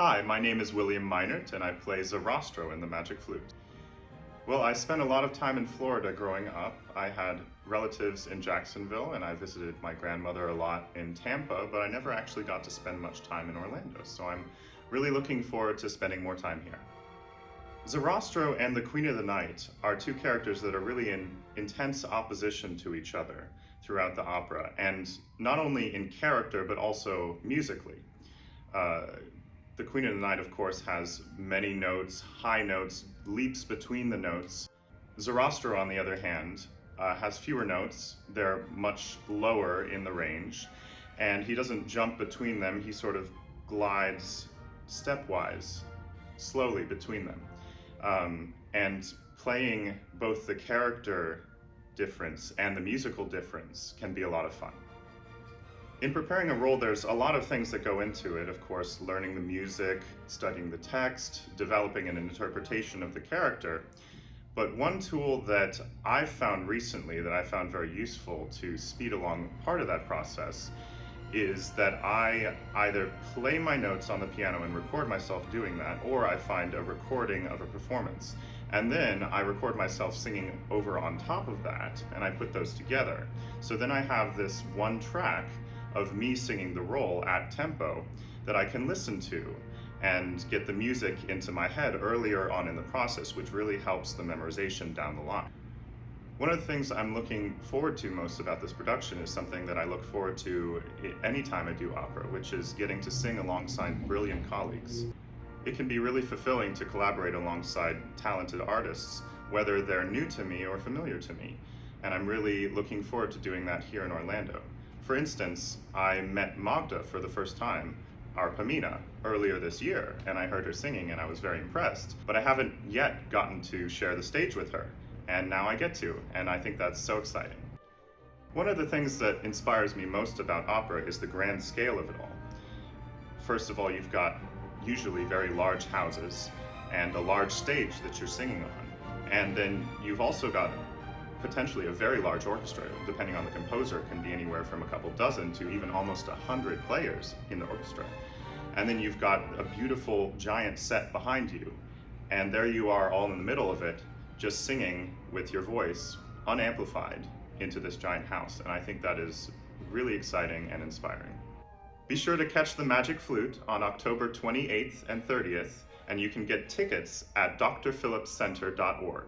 Hi, my name is William Meinert, and I play Sarastro in the Magic Flute. Well, I spent a lot of time in Florida growing up. I had relatives in Jacksonville, and I visited my grandmother a lot in Tampa, but I never actually got to spend much time in Orlando, so I'm really looking forward to spending more time here. Sarastro and the Queen of the Night are two characters that are really in intense opposition to each other throughout the opera, and not only in character, but also musically. The Queen of the Night, of course, has many notes, high notes, leaps between the notes. Sarastro, on the other hand, has fewer notes. They're much lower in the range, and he doesn't jump between them. He sort of glides stepwise, slowly between them. And playing both the character difference and the musical difference can be a lot of fun. In preparing a role, there's a lot of things that go into it. Of course, learning the music, studying the text, developing an interpretation of the character. But one tool that I've found recently that I found very useful to speed along part of that process is that I either play my notes on the piano and record myself doing that, or I find a recording of a performance. And then I record myself singing over on top of that, and I put those together. So then I have this one track of me singing the role at tempo that I can listen to and get the music into my head earlier on in the process, which really helps the memorization down the line. One of the things I'm looking forward to most about this production is something that I look forward to anytime I do opera, which is getting to sing alongside brilliant colleagues. It can be really fulfilling to collaborate alongside talented artists, whether they're new to me or familiar to me, and I'm really looking forward to doing that here in Orlando. For instance, I met Magda for the first time, our Pamina, earlier this year, and I heard her singing and I was very impressed, but I haven't yet gotten to share the stage with her, and now I get to, and I think that's so exciting. One of the things that inspires me most about opera is the grand scale of it all. First of all, you've got usually very large houses and a large stage that you're singing on, and then you've also got potentially a very large orchestra. Depending on the composer, can be anywhere from a couple dozen to even almost 100 players in the orchestra. And then you've got a beautiful giant set behind you, and there you are all in the middle of it, just singing with your voice, unamplified, into this giant house. And I think that is really exciting and inspiring. Be sure to catch the Magic Flute on October 28th and 30th, and you can get tickets at drphillipscenter.org.